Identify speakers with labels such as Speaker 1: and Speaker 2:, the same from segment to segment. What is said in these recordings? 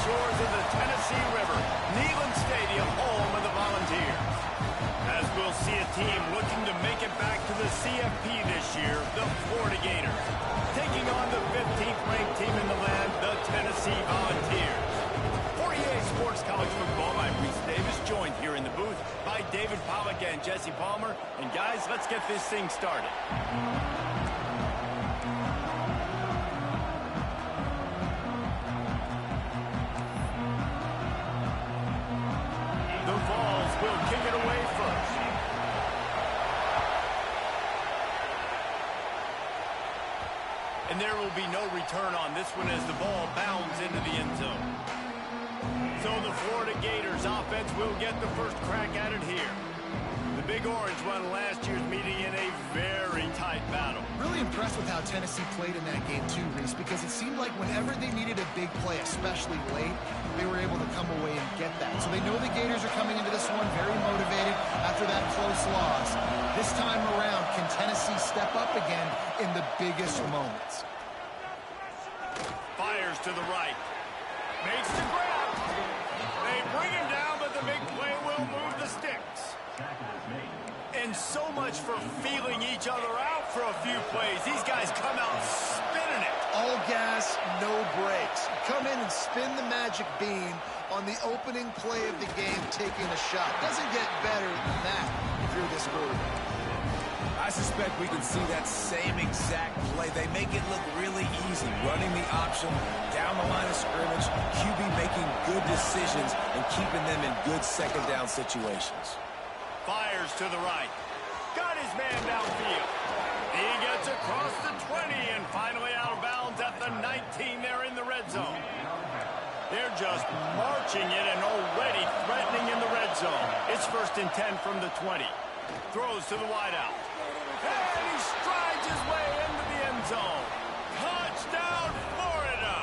Speaker 1: shores of the Tennessee River, Neyland Stadium, home of the Volunteers. As we'll see a team looking to make it back to the CFP this year, the Florida Gators, taking on the 15th ranked team in the land, the Tennessee Volunteers. For EA Sports College Football, I'm Reese Davis, joined here in the booth by David Pollack and Jesse Palmer. And guys, let's get this thing started. The Vols will kick it away first. And there will be no return on this one as the ball bounds into the end zone. So the Florida Gators offense will get the first crack at it here. The Big Orange won last year's meeting in a very tight battle.
Speaker 2: Really impressed with how Tennessee played in that game too, Reese, because it seemed like whenever they needed a big play, especially late, they were able to come away and get that. So they know the Gators are coming into this one very motivated after that close loss. This time around, can Tennessee step up again in the biggest moments?
Speaker 1: Fires to the right. Makes the grab. They bring him down, but the big play will move the sticks. And so much for feeling each other out for a few plays. These guys come out spinning it.
Speaker 2: All gas, no brakes. Come in and spin the magic bean on the opening play of the game, taking a shot. Doesn't get better than that if you're this quarterback.
Speaker 3: I suspect we can see that same exact play. They make it look really easy, running the option down the line of scrimmage, QB making good decisions and keeping them in good second down situations.
Speaker 1: Fires to the right. Got his man downfield. He gets across the 20 and finally out of bounds at the 19 there in the red zone. They're just marching it and already threatening in the red zone. It's 1st and 10 from the 20. Throws to the wideout. And he strides his way into the end zone. Touchdown, Florida!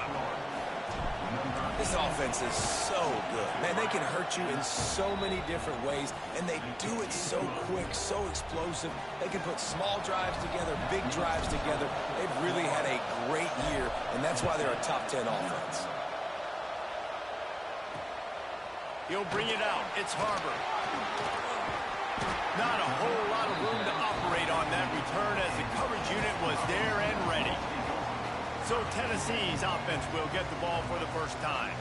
Speaker 3: This offense is so good. Man, they can hurt you in so many different ways, and they do it so quick, so explosive. They can put small drives together, big drives together. They've really had a great year, and that's why they're a top 10 offense.
Speaker 1: He'll bring it out. It's Harbor. Not a whole lot of room to operate on that return as the coverage unit was there and ready. So Tennessee's offense will get the ball for the first time.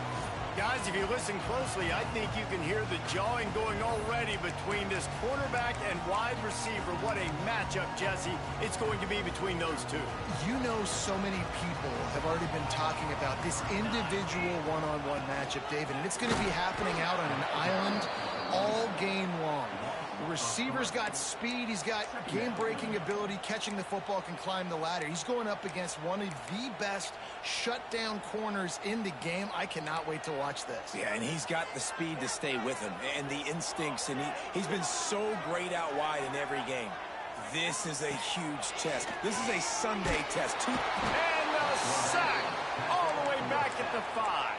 Speaker 1: Guys, if you listen closely, I think you can hear the jawing going already between this quarterback and wide receiver. What a matchup, Jesse, it's going to be between those two.
Speaker 2: You know, so many people have already been talking about this individual one-on-one matchup, David, and it's going to be happening out on an island all game long. The receiver's got speed, he's got game-breaking ability, catching the football, can climb the ladder. He's going up against one of the best shutdown corners in the game. I cannot wait to watch this.
Speaker 3: Yeah, and he's got the speed to stay with him and the instincts, and he's been so great out wide in every game. This is a huge test. This is a Sunday test.
Speaker 1: And the sack all the way back at the 5.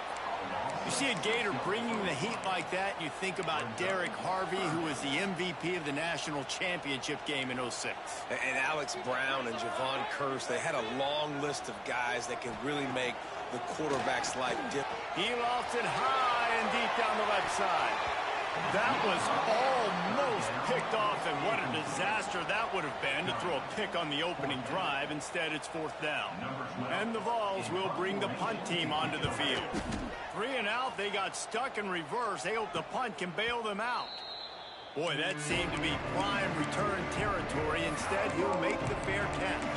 Speaker 1: You see a Gator bringing the heat like that, and you think about Derek Harvey, who was the MVP of the national championship game in '06.
Speaker 3: And Alex Brown and Javon Curse, they had a long list of guys that can really make the quarterback's life different.
Speaker 1: He lost it high and deep down the left side. That was almost picked off, and what a disaster that would have been to throw a pick on the opening drive. Instead, it's 4th down. And the Vols will bring the punt team onto the field. 3 and out, they got stuck in reverse. They hope the punt can bail them out. Boy, that seemed to be prime return territory. Instead, he'll make the fair catch.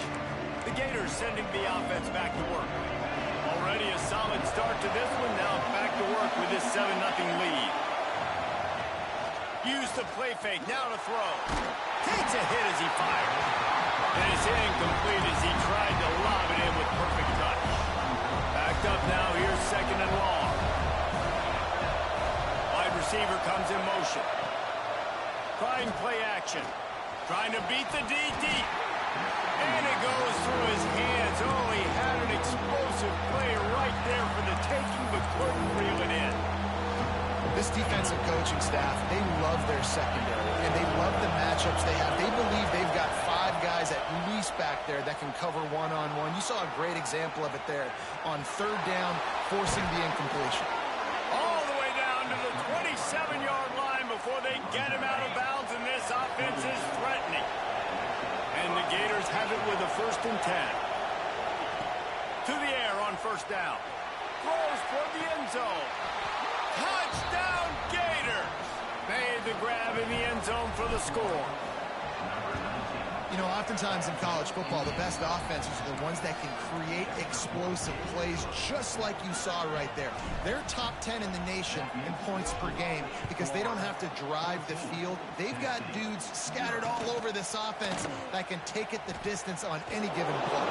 Speaker 1: The Gators sending the offense back to work. Already a solid start to this one. Now back to work with this 7-0 lead. Use the play fake, now to throw. Takes a hit as he fires. And it's incomplete as he tried to lob it in with perfect touch. Backed up now, here's 2nd and long. Wide receiver comes in motion. Trying play action. Trying to beat the D deep. And it goes through his hands. Oh, he had an explosive play right there for the taking, but couldn't reel it in.
Speaker 2: This defensive coaching staff, they love their secondary, and they love the matchups they have. They believe they've got 5 guys at least back there that can cover one-on-one. You saw a great example of it there on 3rd down, forcing the incompletion.
Speaker 1: 7-yard line before they get him out of bounds, and this offense is threatening. And the Gators have it with a 1st and 10. To the air on 1st down. Throws for the end zone. Touchdown, Gators! Made the grab in the end zone for the score.
Speaker 2: You know, oftentimes in college football, the best offenses are the ones that can create explosive plays, just like you saw right there. They're top 10 in the nation in points per game because they don't have to drive the field. They've got dudes scattered all over this offense that can take it the distance on any given play.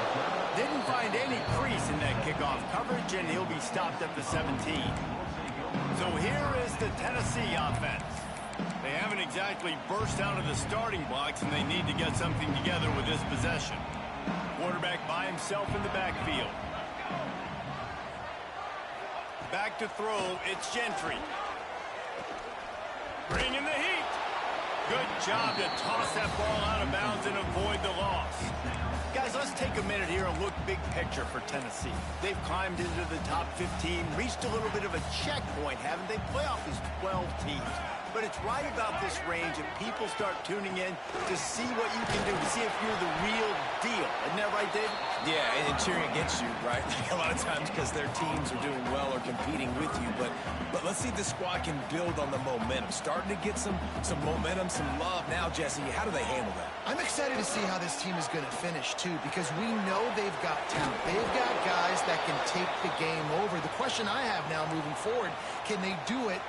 Speaker 1: Didn't find any crease in that kickoff coverage, and he'll be stopped at the 17. So here is the Tennessee offense. They haven't exactly burst out of the starting blocks, and they need to get something together with this possession. Quarterback by himself in the backfield. Back to throw, it's Gentry. Bringing the heat. Good job to toss that ball out of bounds and avoid the loss. Guys, let's take a minute here and look big picture for Tennessee. They've climbed into the top 15, reached a little bit of a checkpoint, haven't they? Playoff is 12 teams. But it's right about this range that people start tuning in to see what you can do, to see if you're the real deal. Isn't that right, David?
Speaker 3: Yeah, and cheering against you, right? A lot of times because their teams are doing well or competing with you. But let's see if the squad can build on the momentum. Starting to get some momentum, some love. Now, Jesse, how do they handle that?
Speaker 2: I'm excited to see how this team is going to finish, too, because we know they've got talent. They've got guys that can take the game over. The question I have now moving forward, can they do it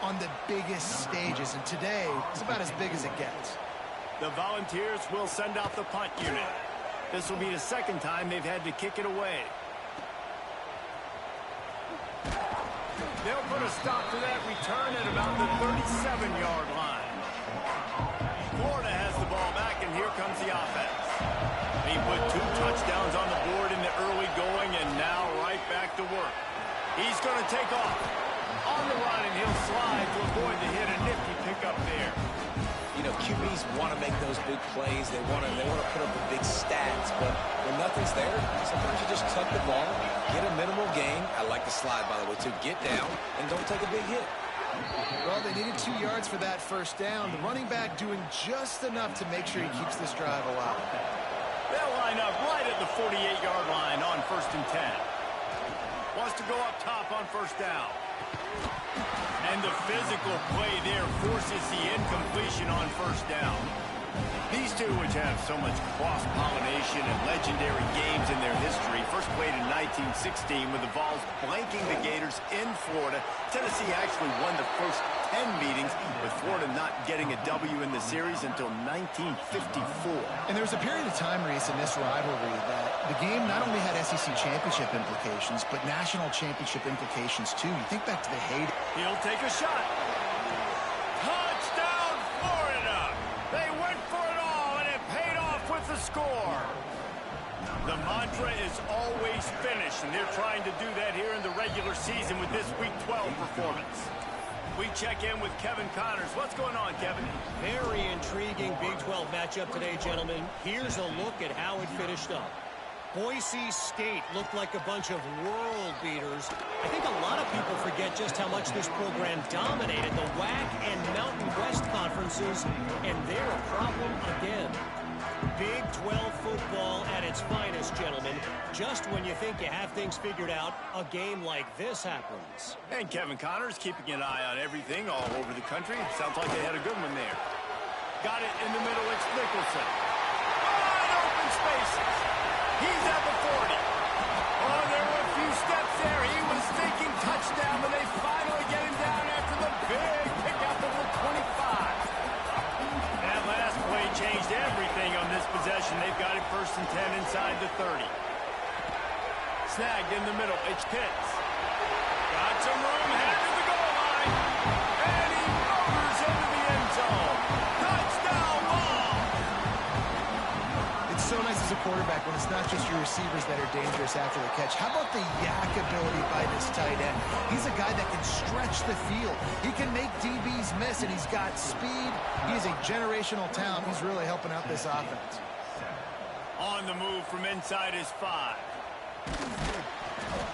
Speaker 2: on the biggest stages? And today, it's about as big as it gets.
Speaker 1: The Volunteers will send out the punt unit. This will be the 2nd time they've had to kick it away. They'll put a stop to that return at about the 37-yard line. Florida has the ball back, and here comes the offense. He put 2 touchdowns on the board in the early going, and now right back to work. He's going to take off. On the run, and he'll slide to avoid the hit. A nifty pickup there.
Speaker 3: You know, QBs want to make those big plays. They want to put up the big stats. But when nothing's there, sometimes you just tuck the ball, get a minimal gain. I like the slide, by the way, too. Get down and don't take a big hit.
Speaker 2: Well, they needed 2 yards for that 1st down. The running back doing just enough to make sure he keeps this drive alive.
Speaker 1: They'll line up right at the 48-yard line on 1st and 10. Wants to go up top on 1st down. And the physical play there forces the incompletion on 1st down. These two, which have so much cross-pollination and legendary games in their history, first played in 1916 with the Vols blanking the Gators in Florida. Tennessee actually won the first 10 meetings, with Florida not getting a W in the series until 1954.
Speaker 2: And there was a period of time, Reese, in this rivalry that the game not only had SEC championship implications, but national championship implications, too. You think back to the heyday.
Speaker 1: He'll take a shot. Touchdown, Florida! They went for it all, and it paid off with the score. The mantra is always finish, and they're trying to do that here in the regular season with this Week 12 performance. We check in with Kevin Connors. What's going on, Kevin?
Speaker 4: Very intriguing Big 12 matchup today, gentlemen. Here's a look at how it finished up. Boise State looked like a bunch of world beaters. I think a lot of people forget just how much this program dominated the WAC and Mountain West conferences, and they're a problem again. Big 12 football at its finest, gentlemen. Just when you think you have things figured out, a game like this happens.
Speaker 1: And Kevin Connors keeping an eye on everything all over the country. Sounds like they had a good one there. Got it in the middle, it's Nicholson. Wide open spaces. He's at the 40. Oh, there were a few steps there. He was thinking touchdown, but they finally get him down after the big pickup of the 25. That last play changed everything on this possession. They've got it 1st and 10 inside the 30. Snagged in the middle. It's Pitts. Got some room, headed to the goal line. And he motors into the end zone. Touchdown ball.
Speaker 2: It's so nice as a quarterback when it's not just your receivers that are dangerous after the catch. How about the yak ability by this tight end? He's a guy that can stretch the field. He can make DBs miss, and he's got speed. He is a generational talent. He's really helping out this offense.
Speaker 1: On the move from inside his 5.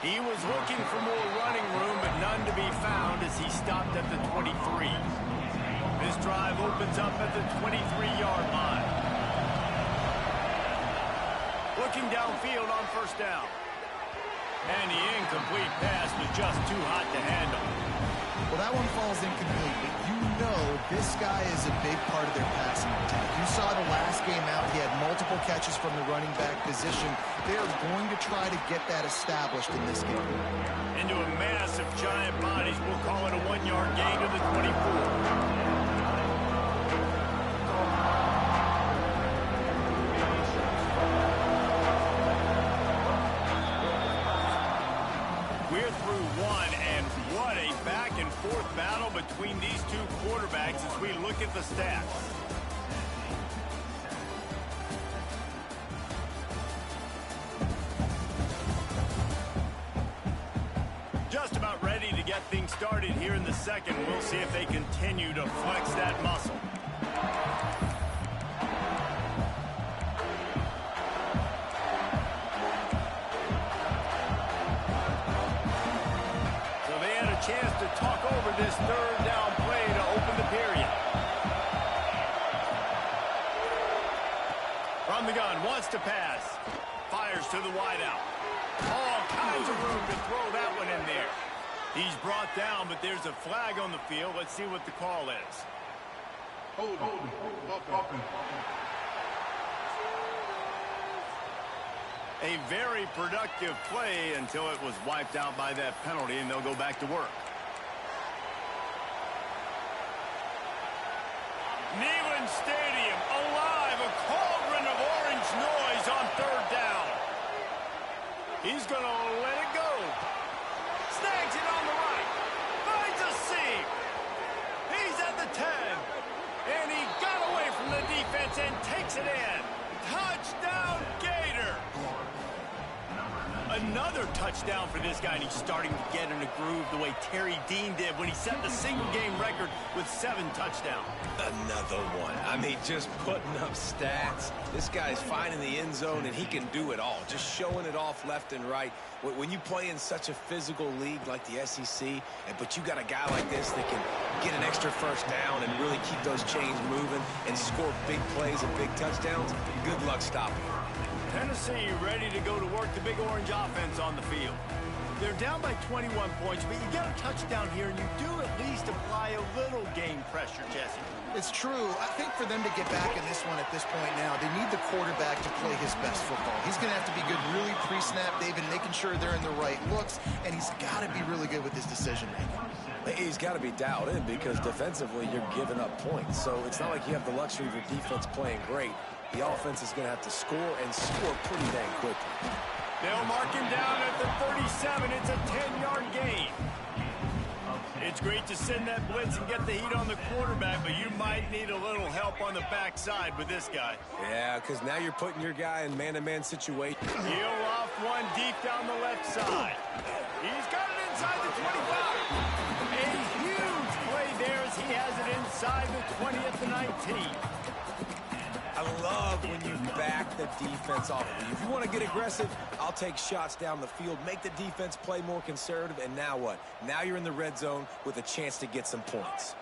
Speaker 1: He was looking for more running room, but none to be found as he stopped at the 23. This drive opens up at the 23-yard line. Looking downfield on first down. And the incomplete pass was just too hot to handle.
Speaker 2: Well, that one falls incomplete, but you know this guy is a big part of their passing attack. You saw the last game out, he had multiple catches from the running back position. They are going to try to get that established in this game.
Speaker 1: Into a massive giant bodies, we'll call it a 1-yard gain to the 24. Battle between these two quarterbacks as we look at the stats. Just about ready to get things started here in the second. We'll see if they continue to flex that muscle. Chance to talk over this third down play to open the period. From the gun, wants to pass. Fires to the wideout. All kinds of room to throw that one in there. He's brought down, but there's a flag on the field. Let's see what the call is.
Speaker 5: Hold it.
Speaker 1: A very productive play until it was wiped out by that penalty, and they'll go back to work. Neyland Stadium alive, a cauldron of orange noise on third down. He's going to let it go. Snags it on the right. Finds a seam. He's at the 10. And he got away from the defense and takes it in. Touchdown, Gator. Another touchdown for this guy, and he's starting to get in a groove the way Terry Dean did when he set the single-game record with 7 touchdowns.
Speaker 3: Another one. I mean, just putting up stats. This guy's finding the end zone, and he can do it all, just showing it off left and right. When you play in such a physical league like the SEC, but you got a guy like this that can get an extra first down and really keep those chains moving and score big plays and big touchdowns, good luck stopping him.
Speaker 1: Tennessee ready to go to work the big orange offense on the field. They're down by 21 points, but you get a touchdown here, and you do at least apply a little game pressure, Jesse.
Speaker 2: It's true. I think for them to get back in this one at this point now, they need the quarterback to play his best football. He's going to have to be good really pre-snap, David, making sure they're in the right looks, and he's got to be really good with his decision-making.
Speaker 3: He's got to be dialed in because defensively you're giving up points. So it's not like you have the luxury of your defense playing great. The offense is going to have to score and score pretty dang quickly.
Speaker 1: They'll mark him down at the 37. It's a 10-yard gain. It's great to send that blitz and get the heat on the quarterback, but you might need a little help on the backside with this guy.
Speaker 3: Yeah, because now you're putting your guy in man-to-man situation.
Speaker 1: He'll off one deep down the left side. He's got it inside the 25. A huge play there as he has it inside the 20 at the 19.
Speaker 3: I love when you back the defense off. If you want to get aggressive, I'll take shots down the field, make the defense play more conservative, and now what? Now you're in the red zone with a chance to get some points.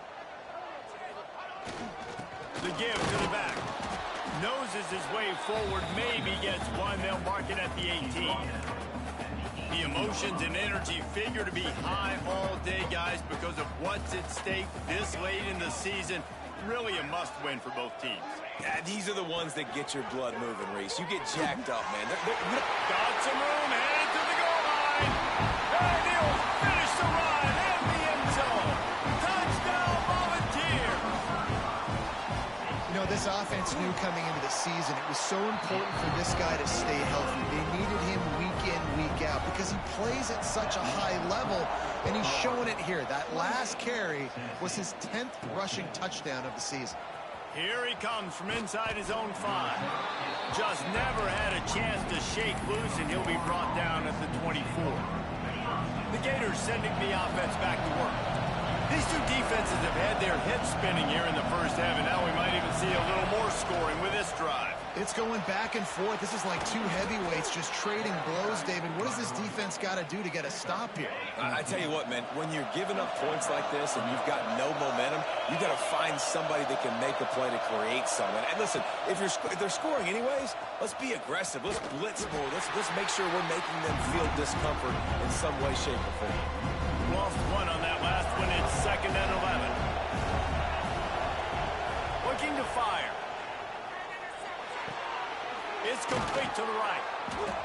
Speaker 1: The give to the back. Noses his way forward, maybe gets one. They'll mark it at the 18. The emotions and energy figure to be high all day, guys, because of what's at stake this late in the season. Really a must-win for both teams.
Speaker 3: Yeah, these are the ones that get your blood moving, Reese. You get jacked up, man.
Speaker 1: Got some room, headed to the goal line. And he'll finish the run at the end zone. Touchdown, Volunteer.
Speaker 2: You know, this offense knew coming into the season it was so important for this guy to stay healthy. They needed him week in, week out because he plays at such a high level, and he's showing it here. That last carry was his 10th rushing touchdown of the season.
Speaker 1: Here he comes from inside his own 5. Just never had a chance to shake loose, and he'll be brought down at the 24. The Gators sending the offense back to work. These two defenses have had their heads spinning here in the first half, and now we might even see a little more scoring with this drive.
Speaker 2: It's going back and forth. This is like two heavyweights just trading blows, David. What does this defense got to do to get a stop here?
Speaker 3: I tell you what, man, when you're giving up points like this and you've got no momentum, you got to find somebody that can make a play to create some. And listen, if they're scoring anyways, let's be aggressive. Let's blitz more. Let's make sure we're making them feel discomfort in some way, shape, or form.
Speaker 1: Lost one on that last one. It's 2nd and 11. Looking to fire. It's complete to the right.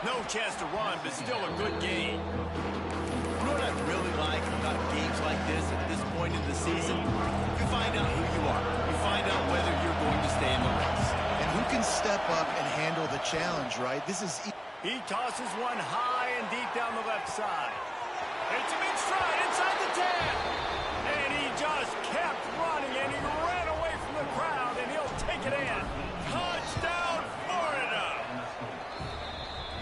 Speaker 1: No chance to run, but still a good game.
Speaker 6: You know what I really like about games like this at this point in the season? You find out who you are. You find out whether you're going to stay in the race.
Speaker 2: And who can step up and handle the challenge, right? This is...
Speaker 1: He tosses one high and deep down the left side. It's a big stride inside the 10. And he just kept running, and he ran away from the crowd, and he'll take it in. Touchdown, Florida!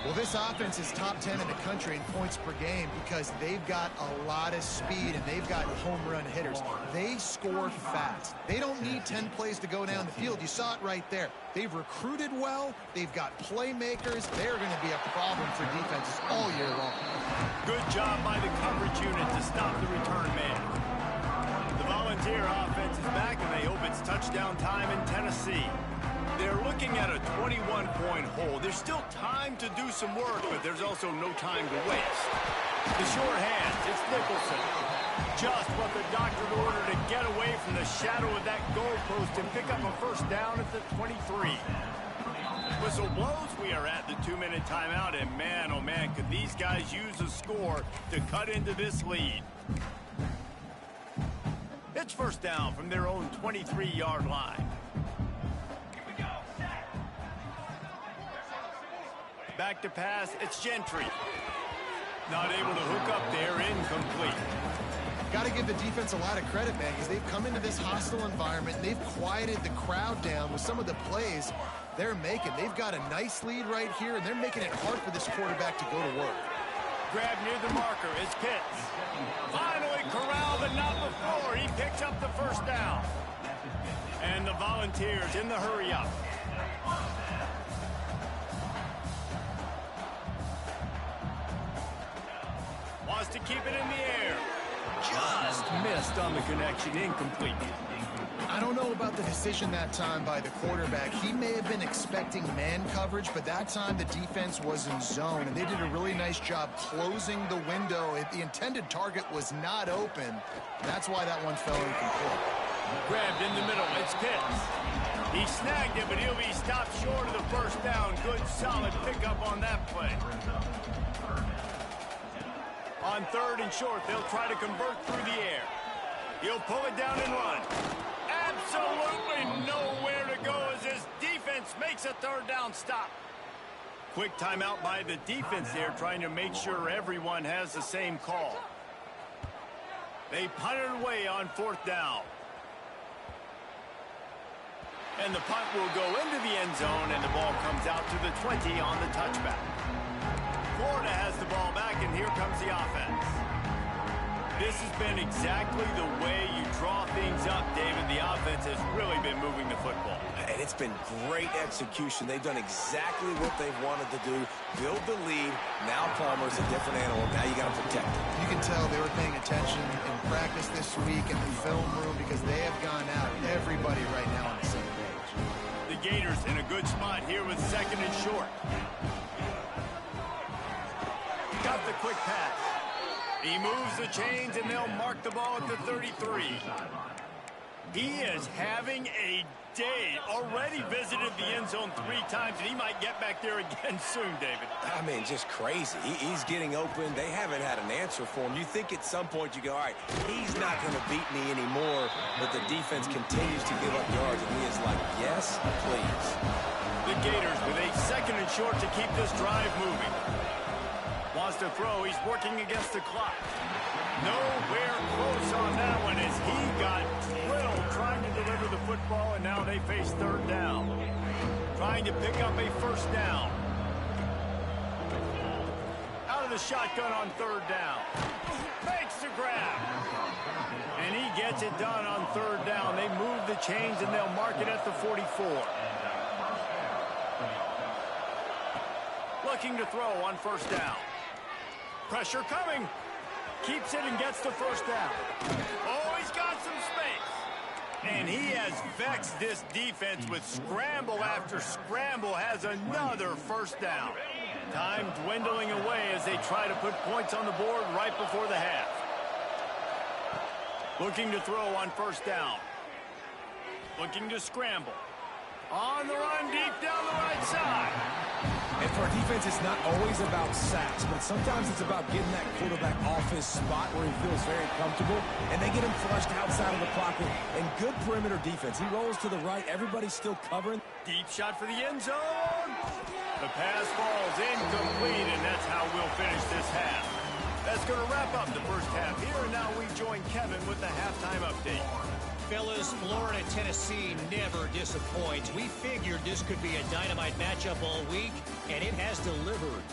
Speaker 2: Well, this offense is top 10 in the country in points per game because they've got a lot of speed and they've got home run hitters. They score fast. They don't need 10 plays to go down the field. You saw it right there. They've recruited well. They've got playmakers. They're going to be a problem for defenses all year long.
Speaker 1: Good job by the coverage unit to stop the return man. The Volunteer offense is back, and they hope it's touchdown time in Tennessee. They're looking at a 21-point hole. There's still time to do some work, but there's also no time to waste. The short hands, it's Nicholson. Just what the doctor ordered to get away from the shadow of that goalpost and pick up a first down at the 23. Whistle blows, we are at the 2-minute timeout, and man, oh man, could these guys use a score to cut into this lead. It's first down from their own 23-yard line. Back to pass, it's Gentry. Not able to hook up there, incomplete.
Speaker 2: Got to give the defense a lot of credit, man, because they've come into this hostile environment. They've quieted the crowd down with some of the plays they're making. They've got a nice lead right here, and they're making it hard for this quarterback to go to work.
Speaker 1: Grab near the marker is Pitts. Finally corralled, but not before. He picks up the first down. And the Volunteers in the hurry up. Wants to keep it in the air. Just missed on the connection, incomplete.
Speaker 2: I don't know about the decision that time by the quarterback. He may have been expecting man coverage, but that time the defense was in zone, and they did a really nice job closing the window. If the intended target was not open, that's why that one fell incomplete.
Speaker 1: Grabbed in the middle, it's Pitts. He snagged it, but he'll be stopped short of the first down. Good, solid pickup on that play. On 3rd and short, they'll try to convert through the air. He'll pull it down and run. Absolutely nowhere to go as this defense makes a 3rd down stop. Quick timeout by the defense there, trying to make sure everyone has the same call. They punt it away on 4th down. And the punt will go into the end zone, and the ball comes out to the 20 on the touchback. Florida has the ball back, and here comes the offense. This has been exactly the way you draw things up, David. The offense has really been moving the football.
Speaker 3: And it's been great execution. They've done exactly what they've wanted to do. Build the lead. Now Palmer's a different animal. Now you got to protect it.
Speaker 2: You can tell they were paying attention in practice this week in the film room because they have gone out, everybody right now on the same page.
Speaker 1: The Gators in a good spot here with 2nd and short. Got the quick pass. He moves the chains, and they'll mark the ball at the 33. He is having a day. Already visited the end zone 3 times, and he might get back there again soon, David.
Speaker 3: I mean, just crazy. He's getting open. They haven't had an answer for him. You think at some point you go, all right, he's not going to beat me anymore, but the defense continues to give up yards, and he is like, yes, please.
Speaker 1: The Gators with a 2nd and short to keep this drive moving. Wants to throw. He's working against the clock. Nowhere close on that one as he got drilled trying to deliver the football, and now they face 3rd down. Trying to pick up a 1st down. Out of the shotgun on third down. Makes the grab. And he gets it done on third down. They move the chains, and they'll mark it at the 44. Looking to throw on first down. Pressure coming. Keeps it and gets the first down. Oh, he's got some space. And he has vexed this defense with scramble after scramble, has another first down. Time dwindling away as they try to put points on the board right before the half. Looking to throw on first down. Looking to scramble. On the run, deep down the right side.
Speaker 3: And for a defense, it's not always about sacks, but sometimes it's about getting that quarterback off his spot where he feels very comfortable, and they get him flushed outside of the pocket. And good perimeter defense. He rolls to the right. Everybody's still covering.
Speaker 1: Deep shot for the end zone. The pass falls incomplete, and that's how we'll finish this half. That's going to wrap up the first half here, and now we join Kevin with the halftime update.
Speaker 4: Fellas, Florida-Tennessee never disappoints. We figured this could be a dynamite matchup all week, and it has delivered.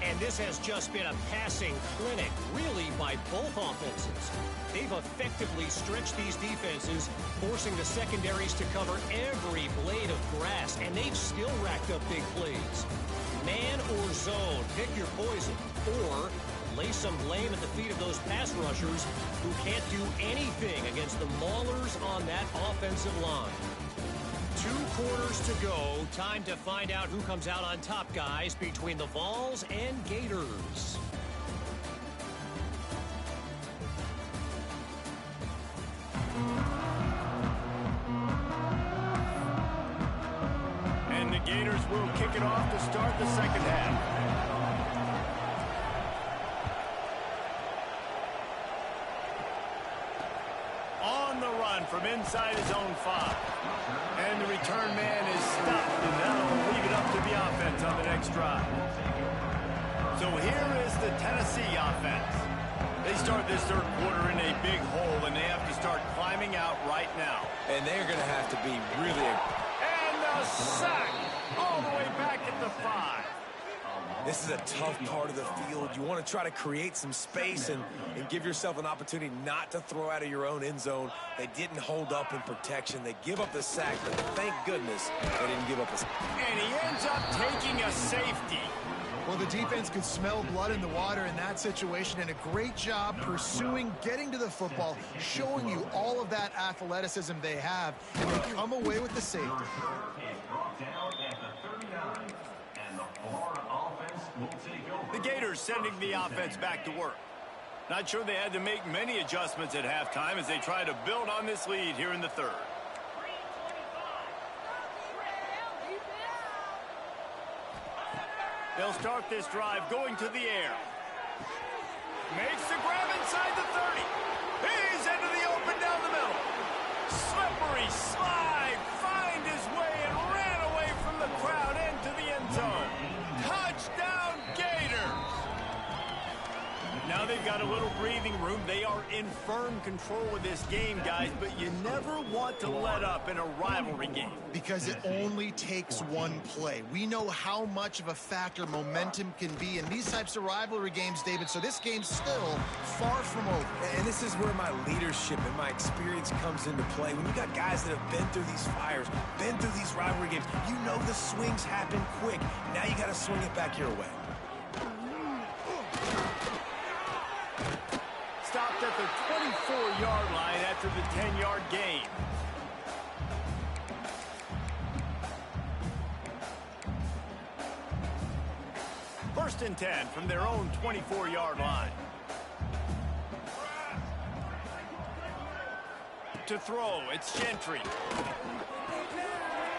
Speaker 4: And this has just been a passing clinic, really, by both offenses. They've effectively stretched these defenses, forcing the secondaries to cover every blade of grass, and they've still racked up big plays. Man or zone, pick your poison, or lay some blame at the feet of those pass rushers who can't do anything against the maulers on that offensive line. 2 quarters to go. Time to find out who comes out on top, guys, between the Vols and Gators.
Speaker 1: And the Gators will kick it off to start the second half. From inside his own 5. And the return man is stopped, and that'll leave it up to the offense on the next drive. So here is the Tennessee offense. They start this third quarter in a big hole, and they have to start climbing out right now.
Speaker 3: And they're going to have to be really...
Speaker 1: And the sack all the way back at the 5.
Speaker 3: This is a tough part of the field. You want to try to create some space and give yourself an opportunity not to throw out of your own end zone. They didn't hold up in protection. They give up the sack, but thank goodness they didn't give up a sack.
Speaker 1: And he ends up taking a safety.
Speaker 2: Well, the defense could smell blood in the water in that situation, and a great job pursuing, getting to the football, showing you all of that athleticism they have, and they come away with the safety.
Speaker 1: The Gators sending the offense back to work. Not sure they had to make many adjustments at halftime as they try to build on this lead here in the third. They'll start this drive going to the air. Makes the grab inside the 30. He's into the open down the middle. Slippery slide, find his way and ran away from the crowd into the end zone. Touchdown, Gators! Now they've got a little breathing room. They are in firm control of this game, guys, but you never want to let up in a rivalry game.
Speaker 2: Because it only takes one play. We know how much of a factor momentum can be in these types of rivalry games, David, so this game's still far from over.
Speaker 3: And this is where my leadership and my experience comes into play. When you got guys that have been through these fires, been through these rivalry games, you know the swings happen quick. Now you got to swing it back your way.
Speaker 1: Stopped at the 24-yard line after the 10-yard gain. First and 10 from their own 24-yard line. To throw, it's Gentry.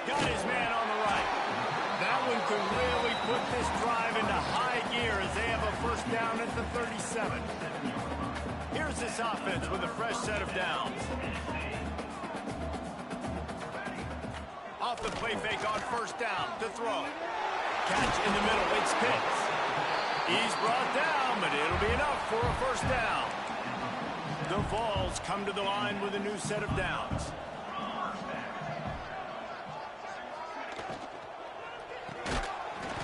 Speaker 1: Got his man on the right. That one could really put this drive into high gear as they have a first down at the 37. Here's this offense with a fresh set of downs. Off the play fake on first down to throw. Catch in the middle, it's Pitts. He's brought down, but it'll be enough for a first down. The Vols come to the line with a new set of downs.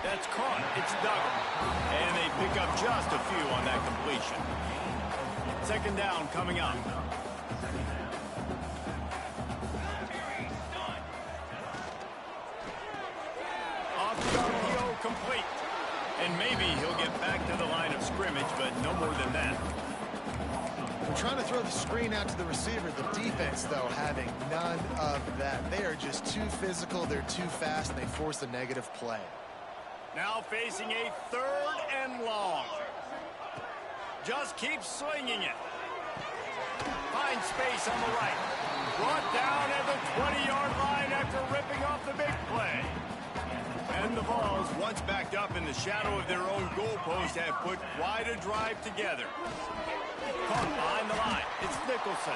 Speaker 1: That It's caught. It's Duggan. And they pick up just a few on that completion. Second down coming up. Off the RPO, complete. And maybe he'll get back to the line of scrimmage, but no more than that.
Speaker 2: We're trying to throw the screen out to the receiver. The defense, though, having none of that. They are just too physical. They're too fast, and they force a negative play.
Speaker 1: Now facing a 3rd and long. Just keep slinging it. Finds space on the right. Brought down at the 20-yard line after ripping off the big play. And the Vols, once backed up in the shadow of their own goalpost, have put quite a drive together. Caught behind the line. It's Nicholson.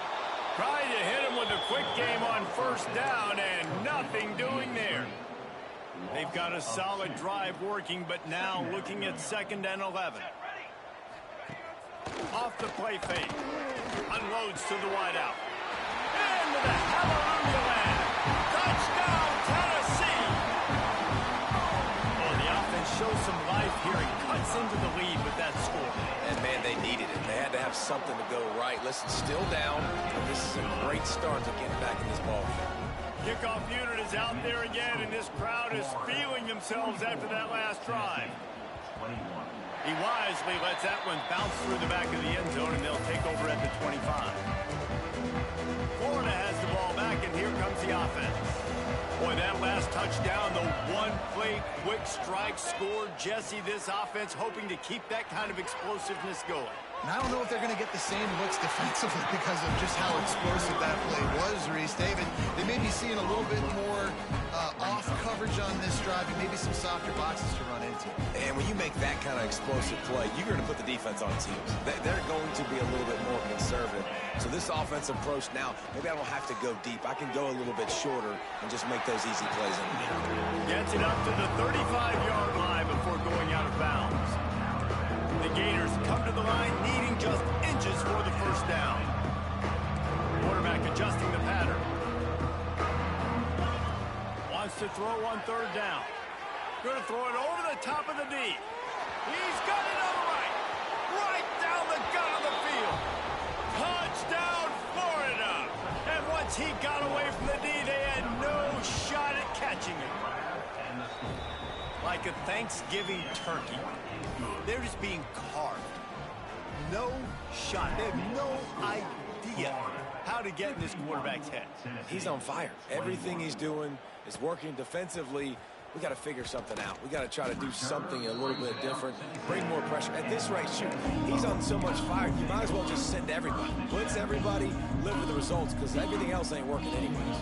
Speaker 1: Trying to hit him with a quick game on first down, and nothing doing there. They've got a solid drive working, but now looking at 2nd and 11. Off the play fake. Unloads to the wideout. Into the hallelujah land. Touchdown, Tennessee! Well, the offense shows some life here and cuts into the lead with that score.
Speaker 3: And, man, they needed it. They had to have something to go right. Listen, still down. And this is a great start to getting back in this ball game.
Speaker 1: Kickoff unit is out there again, and this crowd is feeling themselves after that last drive. He wisely lets that one bounce through the back of the end zone, and they'll take over at the 25. Florida has the ball back, and here comes the offense. Boy, that last touchdown, the one-play quick strike scored. Jesse, this offense hoping to keep that kind of explosiveness going.
Speaker 2: And I don't know if they're going to get the same looks defensively because of just how explosive that play was, Reese. David, they may be seeing a little bit more off coverage on this drive and maybe some softer boxes to run into.
Speaker 3: And when you make that kind of explosive play, you're going to put the defense on its heels. They're going to be a little bit more conservative. So this offensive approach now, maybe I don't have to go deep. I can go a little bit shorter and just make those easy plays in the middle.
Speaker 1: Gets it up to the 35-yard line before going out of bounds. The Gators come to the line needing just inches for the first down. Quarterback adjusting the pattern. Wants to throw on 3rd down. Going to throw it over the top of the D. He's got it on the right. Right down the gut of the field. Touchdown, Florida. And once he got away from the D, they had no shot at catching him. Like a Thanksgiving turkey. They're just being carved. No shot. They have no idea how to get in this quarterback's head.
Speaker 3: He's on fire. Everything he's doing is working defensively. We got to figure something out. We got to try to do something a little bit different, bring more pressure. At this rate, shoot, he's on so much fire, you might as well just send everybody. Blitz everybody, live with the results, because everything else ain't working anyways.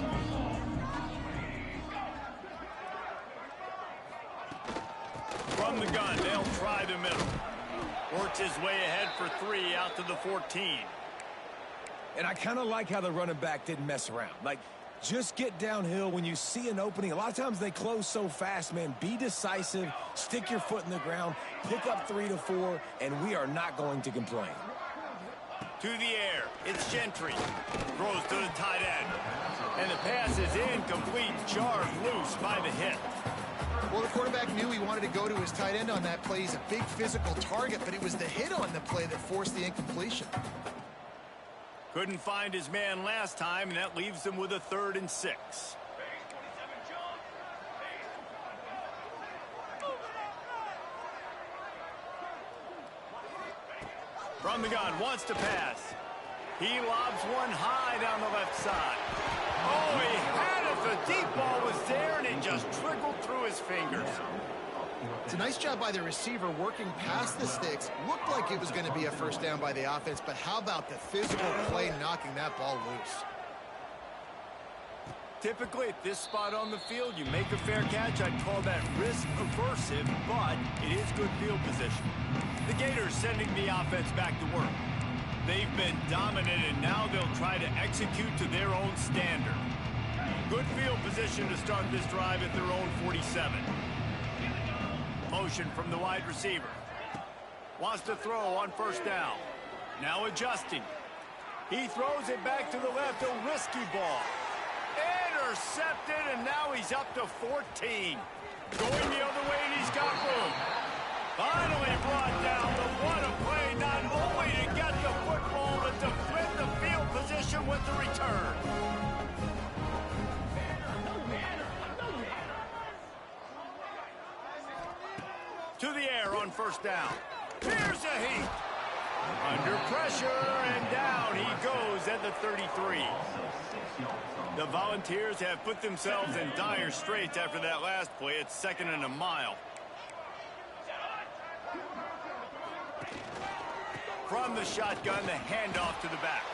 Speaker 1: From the gun, they'll try the middle. Works his way ahead for 3 out to the 14.
Speaker 3: And I kind of like how the running back didn't mess around. Like, just get downhill when you see an opening. A lot of times they close so fast, man. Be decisive, stick your foot in the ground, pick up 3 to 4, and we are not going to complain.
Speaker 1: To the air, it's Gentry. Throws to the tight end. And the pass is incomplete, jarred loose by the hit.
Speaker 2: Well, the quarterback knew he wanted to go to his tight end on that play. He's a big physical target, but it was the hit on the play that forced the incompletion.
Speaker 1: Couldn't find his man last time, and that leaves him with a 3rd and 6. From the gun, wants to pass. He lobs one high down the left side. Oh, he had it. The deep ball was there, and it just trickled through his fingers.
Speaker 2: It's a nice job by the receiver working past the sticks. Looked like it was going to be a first down by the offense, but how about the physical play knocking that ball loose?
Speaker 1: Typically, at this spot on the field, you make a fair catch. I'd call that risk aversive, but it is good field position. The Gators sending the offense back to work. They've been dominant, and now they'll try to execute to their own standard. Good field position to start this drive at their own 47. Motion from the wide receiver. Wants to throw on first down. Now adjusting. He throws it back to the left. A risky ball. Intercepted, and now he's up to 14. Going the other way, and he's got room. Finally brought down, but what a play, not only to get the football, but to flip the field position with the return. To the air on first down. Here's a heat. Under pressure, and down he goes at the 33. The Volunteers have put themselves in dire straits after that last play. It's 2nd and a mile. From the shotgun, the handoff to the back.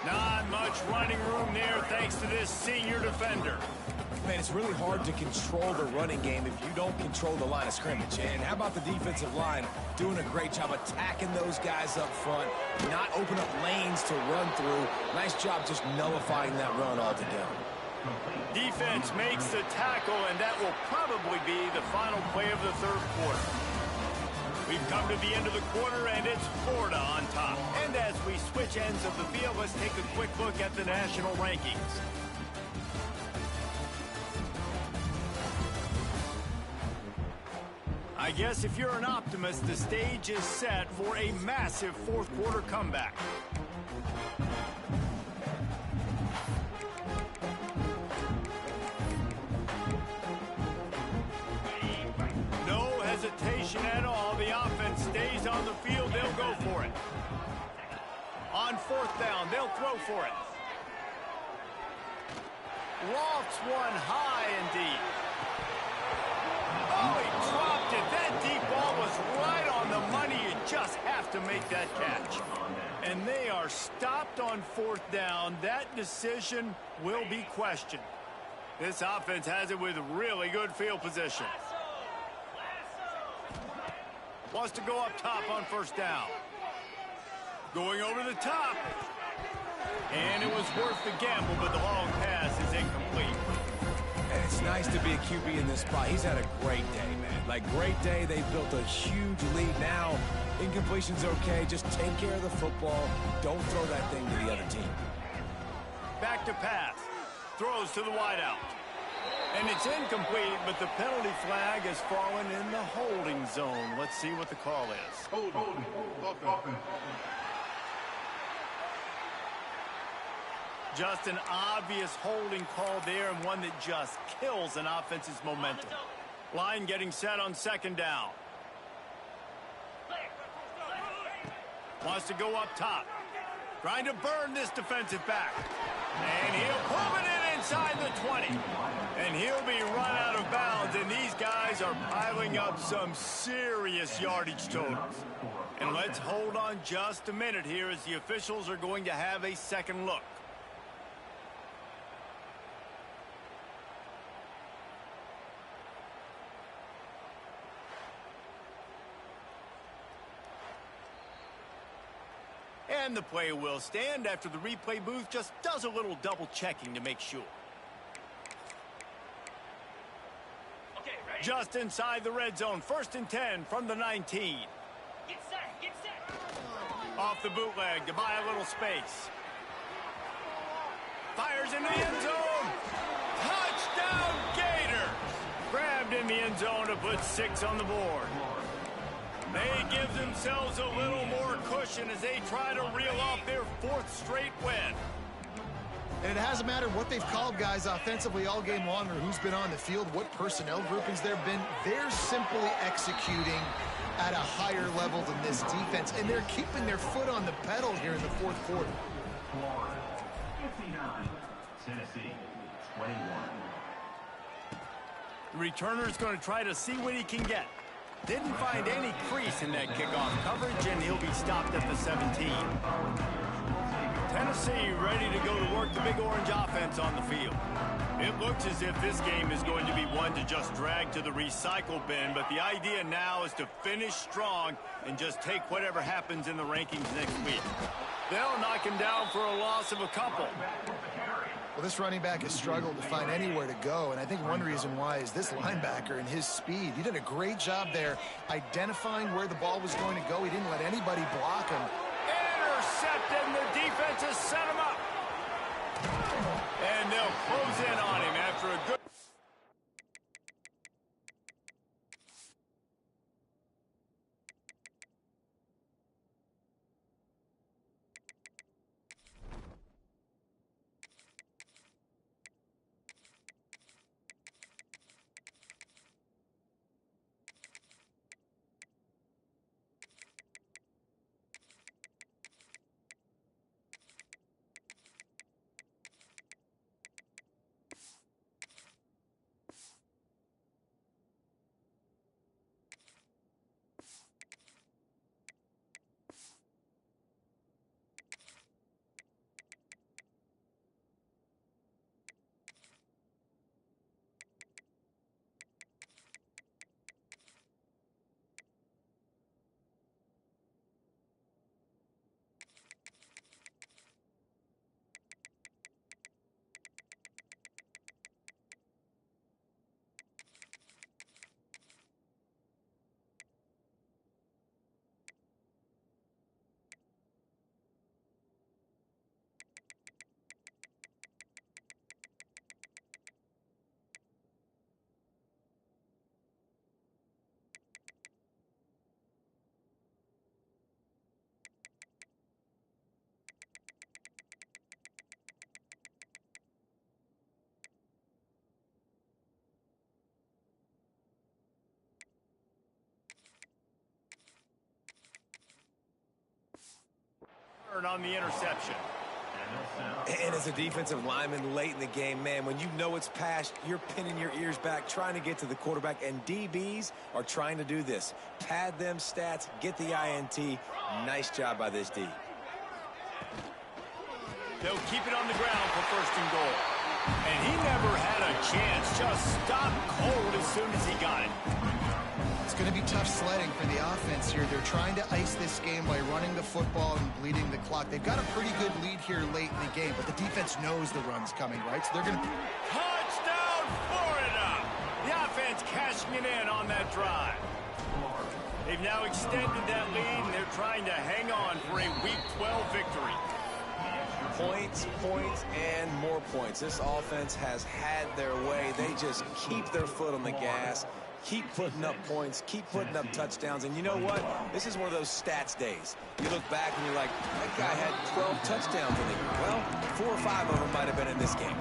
Speaker 1: Not much running room there thanks to this senior defender.
Speaker 3: Man, it's really hard to control the running game if you don't control the line of scrimmage. And how about the defensive line doing a great job attacking those guys up front, not open up lanes to run through. Nice job just nullifying that run altogether.
Speaker 1: Defense makes the tackle, and that will probably be the final play of the third quarter. We've come to the end of the quarter, and it's Florida on top. And as we switch ends of the field, let's take a quick look at the national rankings. I guess if you're an optimist, the stage is set for a massive fourth quarter comeback. No hesitation at all. The offense stays on the field. They'll go for it. On fourth down, they'll throw for it. Lofts one high and deep. Oh, he dropped it. That deep ball was right on the money. You just have to make that catch. And they are stopped on fourth down. That decision will be questioned. This offense has it with really good field position. Wants to go up top on first down. Going over the top. And it was worth the gamble, but the long pass is incomplete.
Speaker 3: And it's nice to be a QB in this spot. He's had a great day, man. Like, great day. They've built a huge lead now. Incompletion's okay. Just take care of the football. Don't throw that thing to the other team.
Speaker 1: Back to pass. Throws to the wideout. And it's incomplete, but the penalty flag has fallen in the holding zone. Let's see what the call is.
Speaker 5: Holding. Offense.
Speaker 1: Just an obvious holding call there, and one that just kills an offense's momentum. Line getting set on second down. Wants to go up top. Trying to burn this defensive back. And he'll pull it in inside the 20. And he'll be run out of bounds, and these guys are piling up some serious yardage totals. And let's hold on just a minute here as the officials are going to have a second look. And the play will stand after the replay booth just does a little double checking to make sure.
Speaker 7: Okay, ready?
Speaker 1: Just inside the red zone, 1st and 10 from the 19.
Speaker 7: Get set.
Speaker 1: Off the bootleg to buy a little space. Fires into the end zone. Touchdown Gators! Grabbed in the end zone to put 6 on the board. They give themselves a little more cushion as they try to reel off their 4th straight win.
Speaker 2: And it hasn't mattered what they've called guys offensively all game long or who's been on the field, what personnel groupings there have been. They're simply executing at a higher level than this defense, and they're keeping their foot on the pedal here in the 4th quarter.
Speaker 8: Florida, 59, Tennessee, 21.
Speaker 1: The returner's going to try to see what he can get. Didn't find any crease in that kickoff coverage, and he'll be stopped at the 17. Tennessee ready to go to work the Big Orange offense on the field. It looks as if this game is going to be one to just drag to the recycle bin, but the idea now is to finish strong and just take whatever happens in the rankings next week. They'll knock him down for a loss of a couple.
Speaker 2: Well, this running back has struggled to find anywhere to go, and I think one reason why is this linebacker and his speed. He did a great job there identifying where the ball was going to go. He didn't let anybody block him.
Speaker 1: Intercepted, and the defense has set him up. And they'll close in on him after a good... on the interception.
Speaker 3: And as a defensive lineman late in the game, man, when you know it's passed, you're pinning your ears back, trying to get to the quarterback, and DBs are trying to do this. Pad them stats, get the INT. Nice job by this D.
Speaker 1: They'll keep it on the ground for 1st and goal. And he never had a chance. Just stopped cold as soon as he got it.
Speaker 2: It's going to be tough sledding for the offense here. They're trying to ice this game by running the football and bleeding the clock. They've got a pretty good lead here late in the game, but the defense knows the run's coming, right? So they're going to...
Speaker 1: Touchdown, Florida! The offense cashing it in on that drive. They've now extended that lead, and they're trying to hang on for a Week 12 victory.
Speaker 3: Points, points, and more points. This offense has had their way. They just keep their foot on the gas, keep putting up points, keep putting up touchdowns. And you know what? This is one of those stats days. You look back and you're like, that guy had 12 touchdowns in the year. Well, 4 or 5 of them might have been in this game.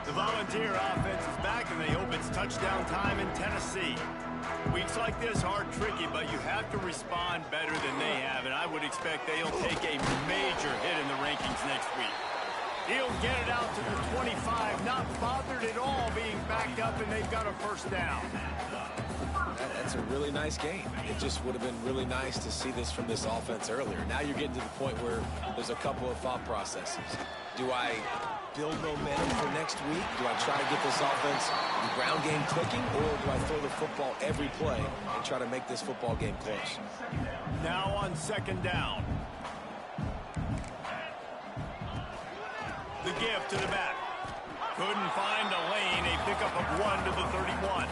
Speaker 1: The Volunteer offense is back, and they hope it's touchdown time in Tennessee. Weeks like this are tricky, but you have to respond better than they have, and I would expect they'll take a major hit in the rankings next week. He'll get it out to the 25, not bothered at all being backed up, and they've got a 1st down.
Speaker 3: That's a really nice game. It just would have been really nice to see this from this offense earlier. Now you're getting to the point where there's a couple of thought processes. Do I build momentum for next week? Do I try to get this offense, the ground game clicking, or do I throw the football every play and try to make this football game close?
Speaker 1: Now on 2nd down. The give to the back. Couldn't find a lane. A pickup of 1 to the 31.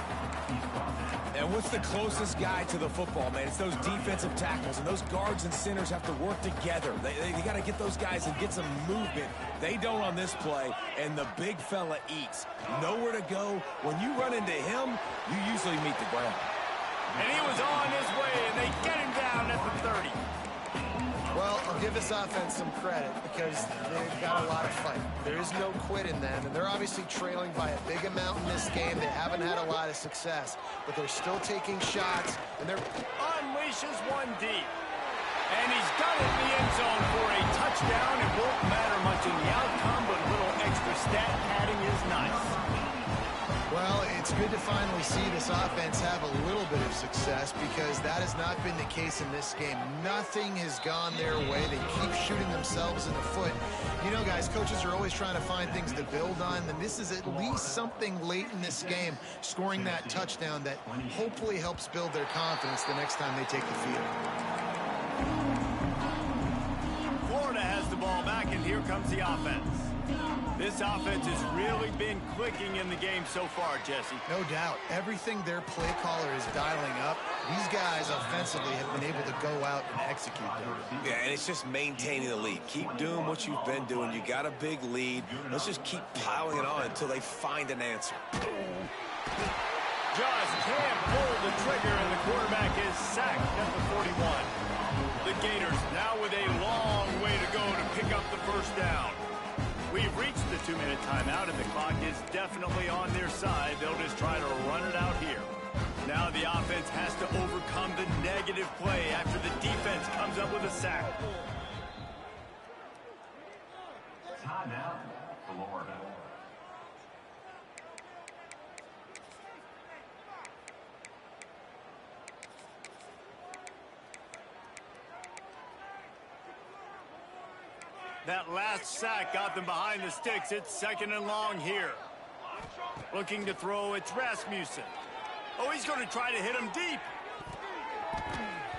Speaker 3: And what's the closest guy to the football, man? It's those defensive tackles, and those guards and centers have to work together. They got to get those guys and get some movement. They don't on this play, and the big fella eats. Nowhere to go. When you run into him, you usually meet the ground.
Speaker 1: And he was on his way, and they get him down at the 30.
Speaker 2: Well, I'll give this offense some credit because they've got a lot of fight. There is no quit in them, and they're obviously trailing by a big amount in this game. They haven't had a lot of success, but they're still taking shots, and they're...
Speaker 1: Unleashes one deep. And he's got it in the end zone for a touchdown. It won't matter much in the outcome, but a little extra stat padding is nice.
Speaker 2: Well, it's good to finally see this offense have a little bit of success because that has not been the case in this game. Nothing has gone their way. They keep shooting themselves in the foot. You know, guys, coaches are always trying to find things to build on, and this is at least something late in this game, scoring that touchdown that hopefully helps build their confidence the next time they take the field.
Speaker 1: Florida has the ball back, and here comes the offense. This offense has really been clicking in the game so far, Jesse.
Speaker 2: No doubt. Everything their play caller is dialing up, these guys offensively have been able to go out and execute them.
Speaker 3: Yeah, and it's just maintaining the lead. Keep doing what you've been doing. You got a big lead. Let's just keep piling it on until they find an answer.
Speaker 1: Just can't pull the trigger, and the quarterback is sacked at the 41. The Gators now with a long way to go to pick up the 1st down. We've reached the 2-minute timeout, and the clock is definitely on their side. They'll just try to run it out here. Now the offense has to overcome the negative play after the defense comes up with a sack.
Speaker 8: Timeout, Florida.
Speaker 1: That last sack got them behind the sticks. It's 2nd and long here. Looking to throw, it's Rasmussen. Oh, he's going to try to hit him deep.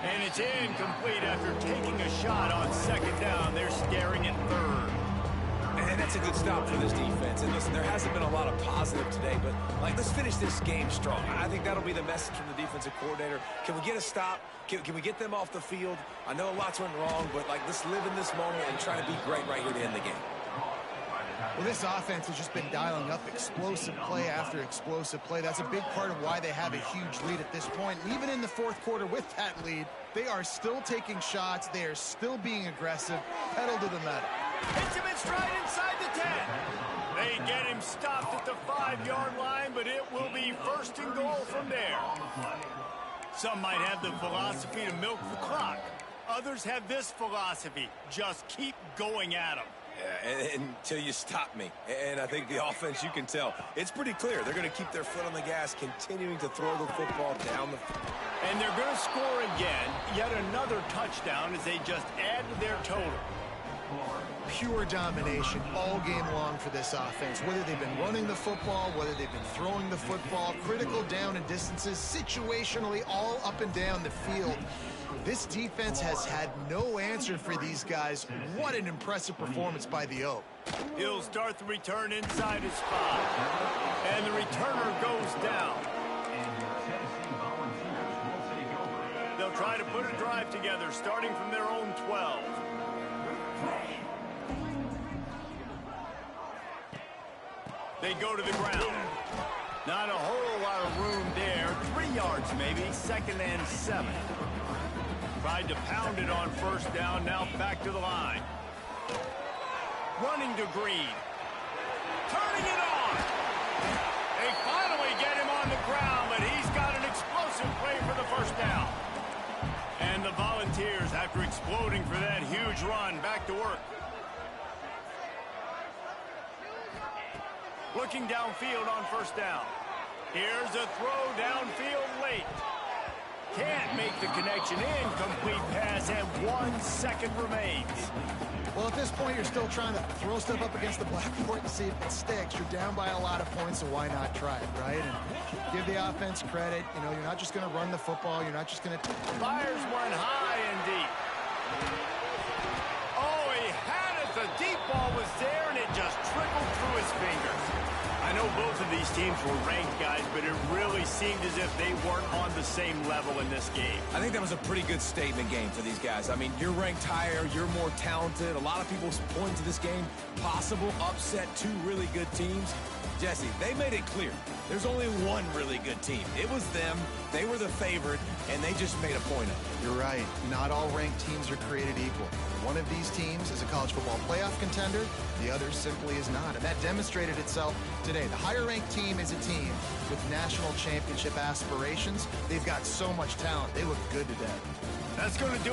Speaker 1: And it's incomplete after taking a shot on 2nd down. They're staring at 3rd.
Speaker 3: And that's a good stop for this defense. And listen, there hasn't been a lot of positive today, but let's finish this game strong. I think that'll be the message from the defensive coordinator. Can we get a stop? Can we get them off the field? I know lots went wrong, but let's live in this moment and try to be great right here to end the game.
Speaker 2: Well, this offense has just been dialing up explosive play after explosive play. That's a big part of why they have a huge lead at this point. And even in the 4th quarter with that lead, they are still taking shots. They are still being aggressive. Pedal to the metal.
Speaker 1: Hits him in stride inside the 10. They get him stopped at the 5-yard line, but it will be 1st and goal from there. Some might have the philosophy to milk the clock. Others have this philosophy. Just keep going at them.
Speaker 3: Yeah, until you stop me. And I think the offense, you can tell, it's pretty clear. They're going to keep their foot on the gas, continuing to throw the football down the field.
Speaker 1: And they're going to score again. Yet another touchdown as they just add to their total.
Speaker 2: Pure domination all game long for this offense. Whether they've been running the football, whether they've been throwing the football, critical down and distances, situationally all up and down the field. This defense has had no answer for these guys. What an impressive performance by the O.
Speaker 1: He'll start the return inside his 5. And the returner goes down. They'll try to put a drive together starting from their own 12. They go to the ground. Not a whole lot of room there. 3 yards maybe. 2nd and 7. Tried to pound it on first down. Now back to the line. Running to Green. Turning it on. They finally get him on the ground, but he's got an explosive play for the first down. And the Volunteers, after exploding for that huge run, back to work. Looking downfield on first down. Here's a throw downfield late. Can't make the connection. Incomplete pass, and 1 second remains.
Speaker 2: Well, at this point, you're still trying to throw stuff up against the blackboard and see if it sticks. You're down by a lot of points, so why not try it, right? And give the offense credit. You know, you're not just going to run the football. You're not just going to...
Speaker 1: Fires one high and deep. Oh, he had it. The deep ball was there, and it just trickled through his fingers. I know both of these teams were ranked, guys, but it really seemed as if they weren't on the same level in this game.
Speaker 3: I think that was a pretty good statement game for these guys. I mean, you're ranked higher, you're more talented. A lot of people point to this game, possible upset, 2 really good teams. Jesse, they made it clear. There's only one really good team. It was them. They were the favorite, and they just made a point of it.
Speaker 2: You're right. Not all ranked teams are created equal. One of these teams is a college football playoff contender. The other simply is not. And that demonstrated itself today. The higher-ranked team is a team with national championship aspirations. They've got so much talent. They look good today.
Speaker 1: That's going to do